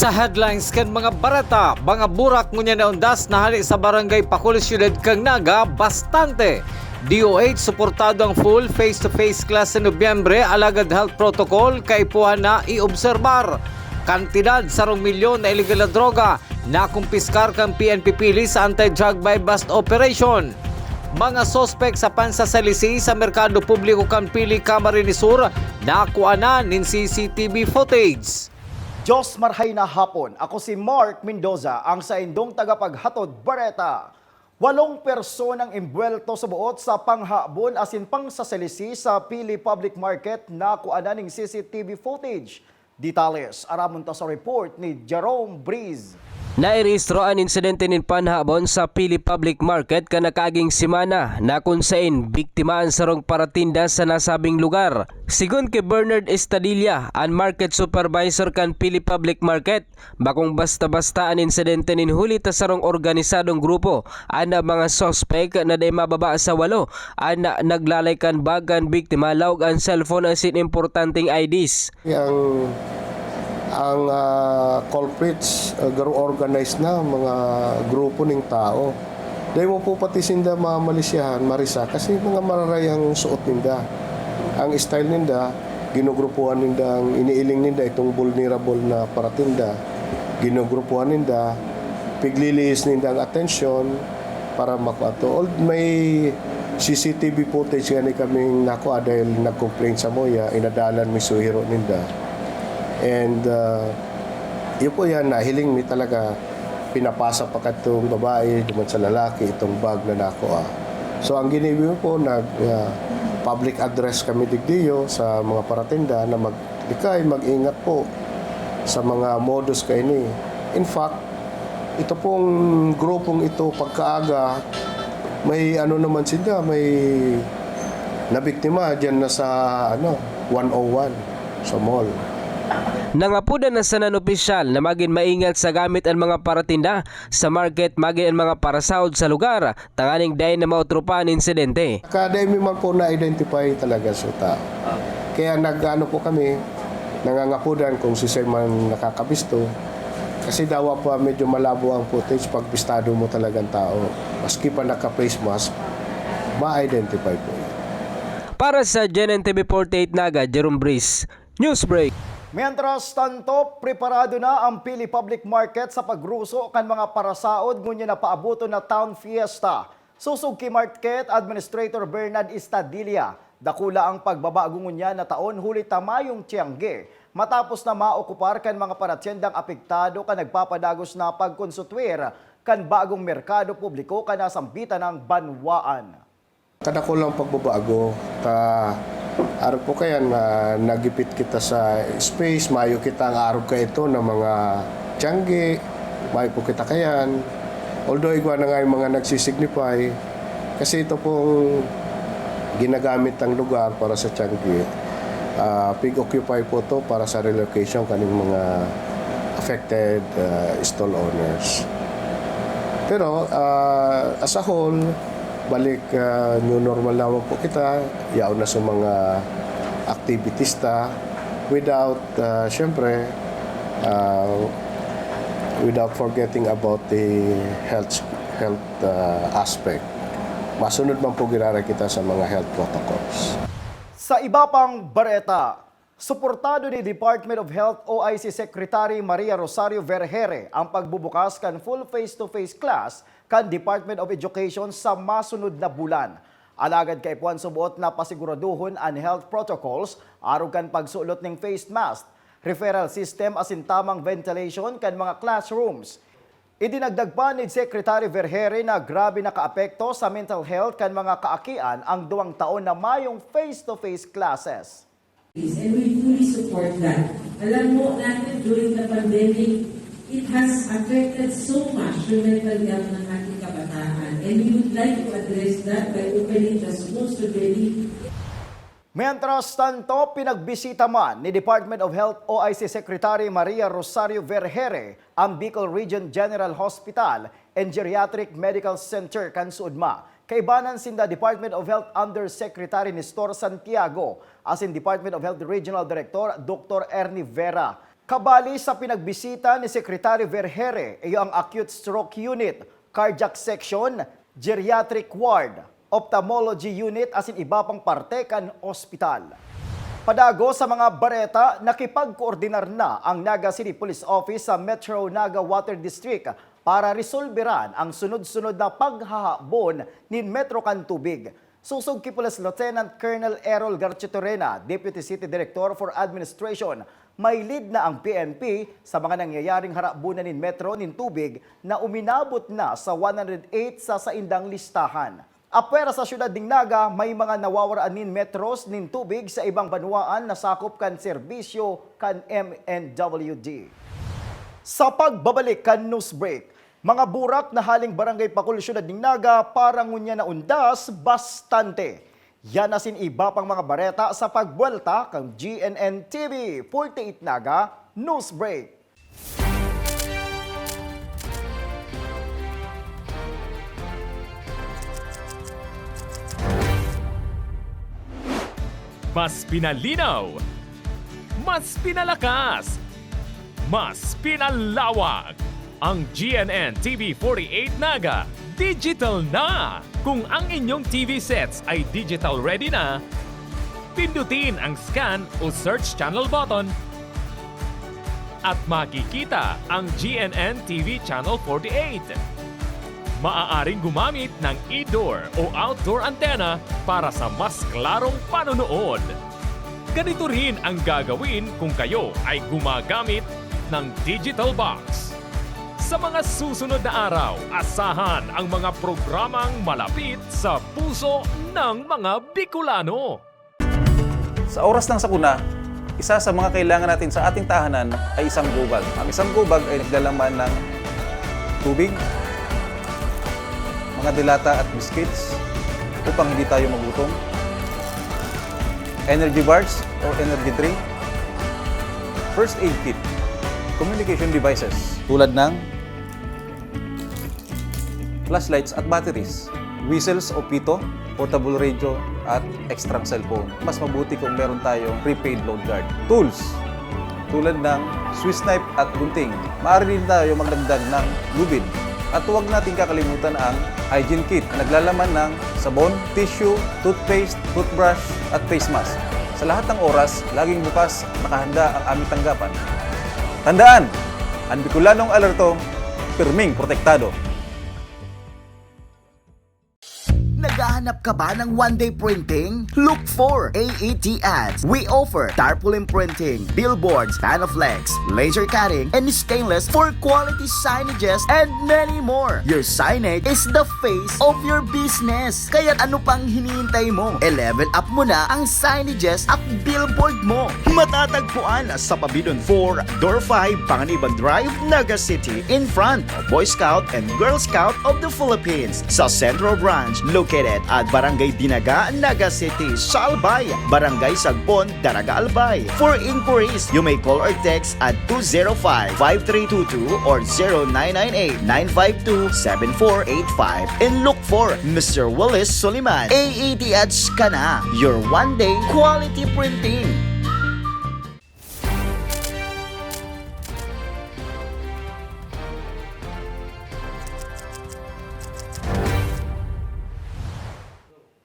Sa headlines kan mga barata, mga burak ngunya na undas na hali sa barangay Pakul Syudad kang Naga, bastante. DOH suportado ang full face-to-face class sa Nobyembre, alagad health protocol kaipuhan na iobserbar. Kantidad sa 1 milyon na illegal na droga na kumpiskar kang PNP pili sa anti-drug buy bust operation. Mga sospek sa pansasalisi sa merkado publiko kan pili Camarines Sur nakuha na nin CCTV footage. Diyos marhay na hapon, ako si Mark Mendoza, ang sa indong tagapaghatod Bareta. 8 personang imbuelto sa buot sa panghabon asin pangsasalisi sa Pili Public Market na kuana ning CCTV footage. Detalles aramon ta sa report ni Jerome Breeze. Nairehistro ang insidente nin panhabon sa Pili Public Market kanakaging simana na kung saan biktimaan sa rong paratinda sa nasabing lugar. Sigon kay Bernard Estadilla, ang market supervisor kan Pili Public Market, bakong basta-basta ang insidente nin huli ta sa rong organisadong grupo, ang mga sospek na day mababa sa 8, ang naglalay kan bagan biktima laog ang cellphone asin importanteng IDs. Ang culprits, garo organized na mga grupo ng tao. Dahil mo po pati sinda mamalisyahan, marisa, kasi mga mararayang suot ninda. Ang style ninda, ginugrupuhan ninda, iniiling ninda itong vulnerable na paratinda. Ginugrupuhan ninda, pigliliis ninda ang atensyon para makuha. May CCTV footage nga ni kaming nakuha dahil nag-complain sa Moya, inadalan mi suhiro ninda. And yun po yan, nahiling mi talaga pinapasa pa katong babae duman sa lalaki itong bag na nakuha. So ang giniwi po, public address kami digdiyo sa mga paratinda na mag-ingat po sa mga modus kaini. In fact, ito pong grupong ito pagkaaga, may ano naman sila, may nabiktima dyan na sa 101 sa mall. Nangapuda na sa nan-opisyal na maging maingat sa gamit ang mga paratinda sa market, maging ang mga parasaod sa lugar, tanganing dahil na mautropa ang insidente. Kada man po na-identify talaga sa tao. Kaya nag-ano po kami, nangangapudan kung si man nakakabisto. Kasi dawa pa medyo malabo ang footage pag bistado mo talagang tao. Maski pa naka-face mask, ma-identify po. Para sa GNN TV 48 Naga, Jerome Breeze, Newsbreak. Mientras tanto, preparado na ang Pili Public Market sa pagruso kan mga parasaod ngunya na paabuto na Town Fiesta. Susog kay Market Administrator Bernard Estadilla, dakula ang pagbabago ngunya na taon huli tamayong Tiangge. Matapos na maokupar kan mga paratyendang apektado kan nagpapadagos na pagkonsutwer kan bagong merkado publiko kan nasambitan ng banwaan. Kada ko lang pagbabago, araw po kaya na nagipit kita sa space, mayo kita ang araw ka ito ng mga Tiangge, mayo po kita kayan. Although igwa na nga yung mga nagsisignify, kasi ito pong ginagamit ang lugar para sa Tiangge. Pig-occupy po to para sa relocation kaning mga affected stall owners. Pero as a whole, balik new normal naman po kita, yaw na sa mga activitista without, syempre, without forgetting about the health aspect. Masunod man po ginara kita sa mga health protocols. Sa iba pang bareta, suportado ni Department of Health OIC Secretary Maria Rosario Vergere ang pagbubukas kan full face-to-face class kan Department of Education sa masunod na bulan. Alagad kay Puan subuot na pasiguraduhon ang health protocols arog kan pagsulot ng face mask, referral system asin tamang ventilation kan mga classrooms. Idinagdag pa ni Secretary Vergere na grabe na kaapekto sa mental health kan mga kaakian ang 2 taon na mayong face-to-face classes. And we fully support that. Alam mo natin during the pandemic, it has affected so much the mental health ng ating kabataan. And we would like to address that by opening the schools to daily. Mientras tanto, pinagbisita man ni Department of Health OIC Secretary Maria Rosario Vergere ang Bicol Region General Hospital and Geriatric Medical Center kan Suudma. Kaibanan sinda Department of Health Undersecretary Nestor Santiago asin Department of Health Regional Director Dr. Ernie Vera. Kabali sa pinagbisita ni Secretary Vergere ay ang acute stroke unit, cardiac section, geriatric ward, ophthalmology unit as in iba pang parte kan ospital. Padago sa mga bareta, nakipag-koordinar na ang Naga City Police Office sa Metro Naga Water District para resolberan ang sunod-sunod na paghahabon ni Metro kan tubig. Susog kay Police Lieutenant Colonel Errol Garchitorena, Deputy City Director for Administration, may lead na ang PNP sa mga nangyayaring harabunan ni Metro nin tubig na uminabot na sa 108 sa saindang listahan. Apwera sa syudad ding Naga, may mga nawawaraan nin metros nin tubig sa ibang banwaan na sakop kan serbisyo kan MNWD. Sa pagbabalik kan news break, mga burak na haling barangay Pakul syudad ding Naga parang ngunya na undas bastante. Yan asin iba pang mga bareta sa pagbuelta kang GNN TV 48 Naga News Break. Mas pinalinaw, mas pinalakas, mas pinalawak. Ang GNN TV 48 Naga, digital na! Kung ang inyong TV sets ay digital ready na, pindutin ang scan o search channel button at makikita ang GNN TV Channel 48. Maaaring gumamit ng indoor o outdoor antenna para sa mas klarong panonood. Ganito rin ang gagawin kung kayo ay gumagamit ng digital box. Sa mga susunod na araw, asahan ang mga programang malapit sa puso ng mga Bicolano. Sa oras ng sakuna, isa sa mga kailangan natin sa ating tahanan ay isang gubag. Ang isang gubag ay naglalaman ng tubig, mga dilata at biscuits upang hindi tayo magutom, energy bars or energy drink, first aid kit, communication devices tulad ng flashlights at batteries, whistles o pito, portable radio at extra cellphone. Mas mabuti kung meron tayong prepaid load guard. Tools tulad ng Swiss knife at gunting. Maaari din tayo magdagdag ng lubid. At huwag natin kakalimutan ang hygiene kit na naglalaman ng sabon, tissue, toothpaste, toothbrush at face mask. Sa lahat ng oras, laging bukas, nakahanda ang aming tanggapan. Tandaan, ang Bicolanong alerto, pirming protektado. Naghahanap ka ba ng one-day printing? Look for AET Ads. We offer tarpaulin printing, billboards, panflex, laser cutting, and stainless for quality signages and many more. Your signage is the face of your business. Kaya ano pang hinihintay mo? I-level up mo na ang signages at billboard mo. Matatagpuan sa Pabidon 4, Door 5, Panganiban Drive, Naga City, in front of Boy Scout and Girl Scout of the Philippines. Sa Central Branch, located at Barangay Dinaga, Naga City, Salbay, Barangay Sagpon, Daraga Albay. For inquiries, you may call or text at 205-5322 or 0998-952-7485 and look for Mr. Willis Soliman. AET Ads ka na, your one-day quality printing.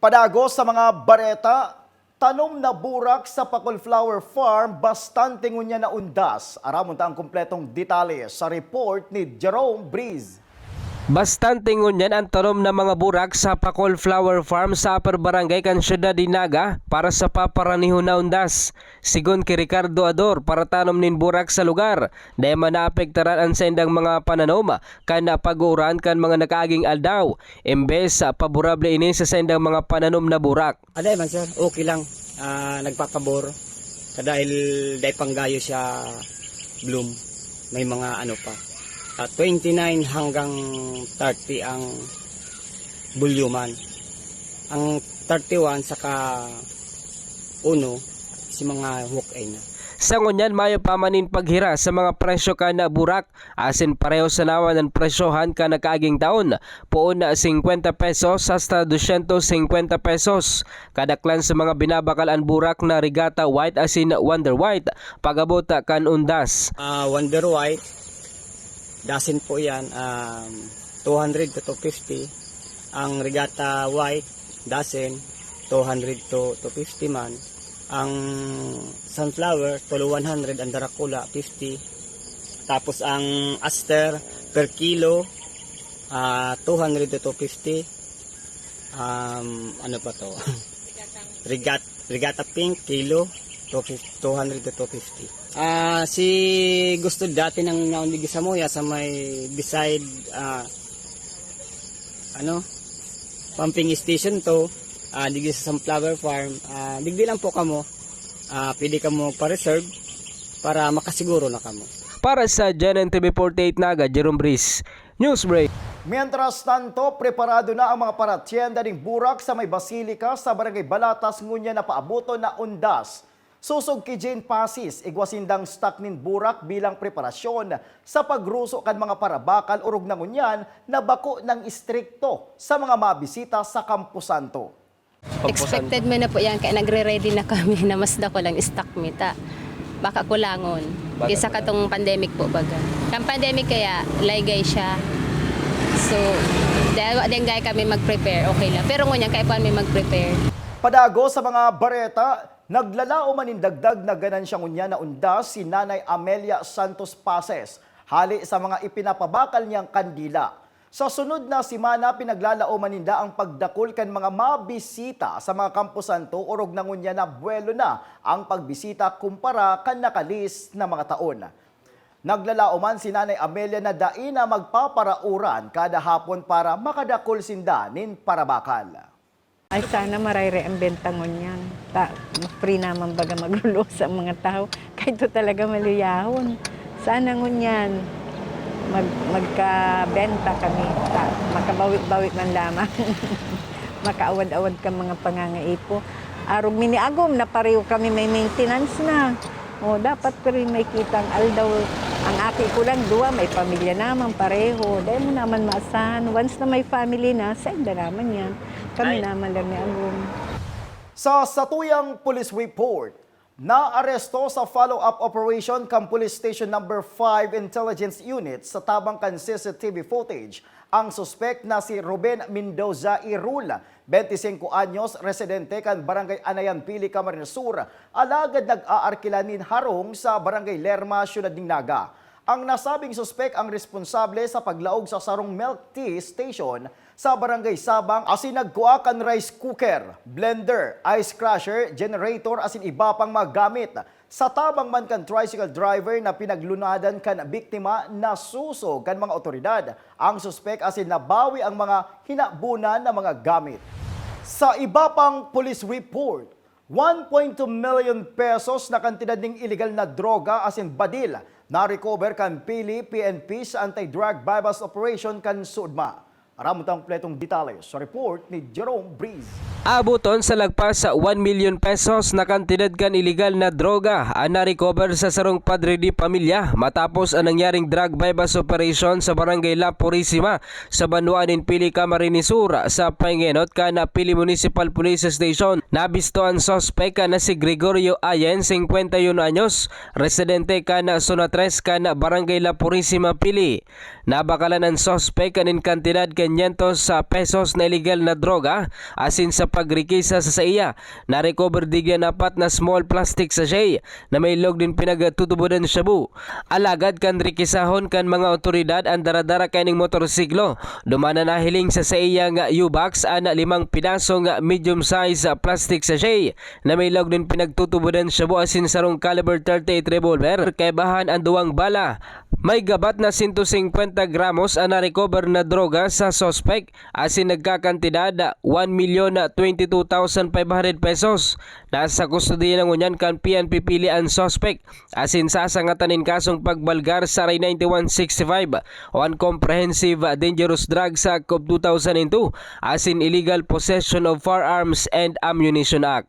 Padago sa mga bareta, tanom na burak sa Pakul Flower Farm, bastante ngunya na undas. Aramon ta ang kumpletong detalye sa report ni Jerome Breeze. Bastante ngunyan ang tanom ng mga burak sa Pakul Flower Farm sa Upper Barangay kan Syudad de Naga para sa paparanihon na undas. Sigon kay Ricardo Ador, para tanom nin burak sa lugar, dahil manaapektaran ang sendang mga pananom kan napag-uuran kan mga nakaaging aldaw. Imbes sa paborable ini sa sendang mga pananom na burak. Aday man sir, okay lang. Nagpapabor. Dahil dahil panggayo siya bloom. May mga ano pa. 29 hanggang 30 ang bulyuman. Ang 31 saka 1 si mga walk-in na. Sa ngunyan mayo pamanin paghira sa mga presyo kana burak asin pareho sa naman ng presyohan kana kaaging taon puon na 50 pesos hasta 250 pesos. Kadaklan sa mga binabakalan burak na Regatta White asin Wonder White pagabot kan undas. Wonder White, dasin po yan, 200 to 250. Ang Regatta White, dasin, 200 to 250 man. Ang Sunflower, tolo 100, ang Dracula, 50. Tapos ang Aster, per kilo, 200 to 250. Ano pa to? Regatta Pink, kilo, 200 to 250. Si gusto dati ng naundig sa Moya sa may beside pumping station to, digdi sa Sunflower Farm, digdi lang po kamo, pwede kamo pa-reserve para makasiguro na kamo. Para sa GNN TV 48 Naga, Jerome Briz, News Break. Mientras tanto, preparado na ang mga paratyenda ng burak sa may basilika sa Barangay Balatas ngunya na paabuto na undas. Susog kay Jane Pasis, igwasindang stock nin burak bilang preparasyon sa pagruso kan mga parabakal urog na ngunyan na bako ng istrikto sa mga mabisita sa Camposanto. Expected mo na po yan, kaya nagre-ready na kami na mas dako lang stock mita. Baka kulangon. Kisa katong pandemic po baga. Ang pandemic kaya, laygay siya. So, dahil gaya kami mag-prepare, okay lang. Pero ngunyan, kaya pa kami mag-prepare. Padago sa mga bareta, naglalao manindagdag na ganansya ngunya na undas si Nanay Amelia Santos Pases, hali sa mga ipinapabakal niyang kandila. Sa sunod na simana, pinaglalao maninda ang pagdakol kan mga mabisita sa mga Camposanto urog na ngunya na buwelo na ang pagbisita kumpara kan nakalis na mga taon. Naglalao man si Nanay Amelia na daina magpaparauran kada hapon para makadakol sinda nin parabakal. Ay sana marayre ang benta ngunyan. Free naman baga maglulo sa mga tao. Kahit ito talaga maliyahon. Sana ngunyan magkabenta kami. Makabawit-bawit man lamang. Makaawad-awad ka mga pangangaipo. Arog miniagom na pareho kami may maintenance na. O dapat ko rin may kitang aldaw. Ang aki ko lang dua, may pamilya naman pareho. Dahil mo naman maasahan. Once na may family na, senda naman yan. Kami naman lang ni Agum. Sa satuyang police report, naaresto sa follow-up operation kam Police Station No. 5 Intelligence Unit sa tabangkan CCTV footage ang suspect na si Ruben Mendoza Irul, 25 anyos, residente kan Barangay Anayan Pili, Camarines Sur, alagad nag-aarkilanin harong sa Barangay Lerma, Ciudad ng Naga. Ang nasabing suspect ang responsable sa paglaog sa sarong milk tea station sa Barangay Sabang asin nagkuha kan rice cooker, blender, ice crusher, generator asin iba pang mga gamit. Sa tabang man kan tricycle driver na pinaglunadan kan biktima na susog kan mga otoridad. Ang suspect asin nabawi ang mga hinabunan na mga gamit. Sa iba pang police report, 1.2 million pesos na kantidad ng illegal na droga asin badil na-recover kan Pili PNP sa anti-drug bypass operation kan Sudma. Aramutang pletong detalye sa report ni Jerome Briz. Abuton sa lagpas sa 1 million pesos na kantidad kan iligal na droga ang na-recover sa sarong Padre di Pamilya matapos ang nangyaring drug bypass operation sa Barangay La Purisima sa Banwaan Pili, Camarines Sur sa Pangenot kana Pili Municipal Police Station. Nabisto ang suspect na si Gregorio Ayen, 51 anyos, residente kana Zona 3 kana Barangay La Purisima, Pili. Nabakalan ang suspect kanin kantidad 500 pesos na illegal na droga asin sa pagrikisa sa iya. Na-recover digyan 4 na small plastic sachet na may log din pinagtutubudan shabu. Alagad kan rikisahon kan mga otoridad ang daradara kaning motorsiklo. Dumana na hiling sa iya nga U-box ana 5 pidaso nga medium size plastic sachet na may log din pinagtutubudan shabu asin sarong caliber 38 revolver kay bahan ang 2 bala. May gabat na 150 gramos ang na-recover na droga sa suspect asin nagkakantidad 1,022,500 pesos. Nasa kustodiya ng unyan kan PNP Pili ang suspect asin sasangatanin kasong pagbalgar sa RA 9165 on Comprehensive Dangerous Drugs Act of 2002 asin Illegal Possession of Firearms and Ammunition Act.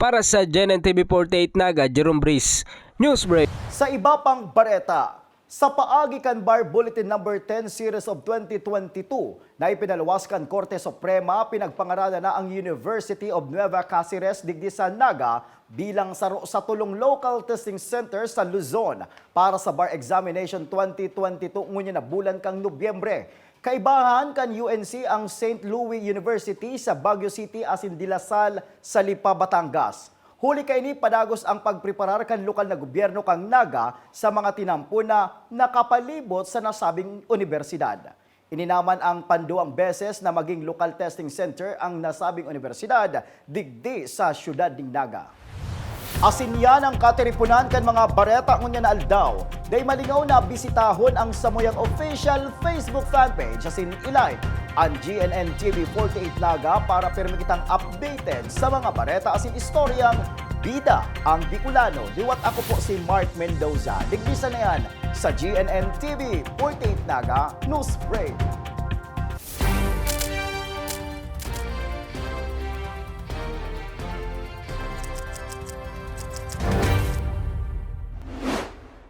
Para sa GNN TV 48 Naga, Jerome Breeze, Newsbreak. Sa iba pang bareta, sa Paagi Canbar Bulletin No. 10 Series of 2022 na ipinalawaskan Korte Suprema, pinagpangaralan na ang University of Nueva Cáceres digdi sa Naga bilang sa tulong local testing center sa Luzon para sa bar examination 2022 ngunya na bulan kang Nobyembre. Kaibahan kan UNC ang St. Louis University sa Baguio City asin Dilasal sa Lipa, Batangas. Huli kay ni padagos ang pagpreparar kan lokal na gobyerno kang Naga sa mga tinampo na nakapalibot sa nasabing universidad. Ininaman ang panduang beses na maging local testing center ang nasabing universidad digdi sa syudad ng Naga. Asin yan ang katiripunan kan mga bareta ngunya na aldaw. Day malingaw na bisitahon ang Samuyang official Facebook fanpage asin ilike ang GNN TV 48 Naga para pirmi kitang updated sa mga bareta asin istoryang bida ang Bicolano. Liwat ako po si Mark Mendoza. Digdisa na yan sa GNN TV 48 Naga News Break.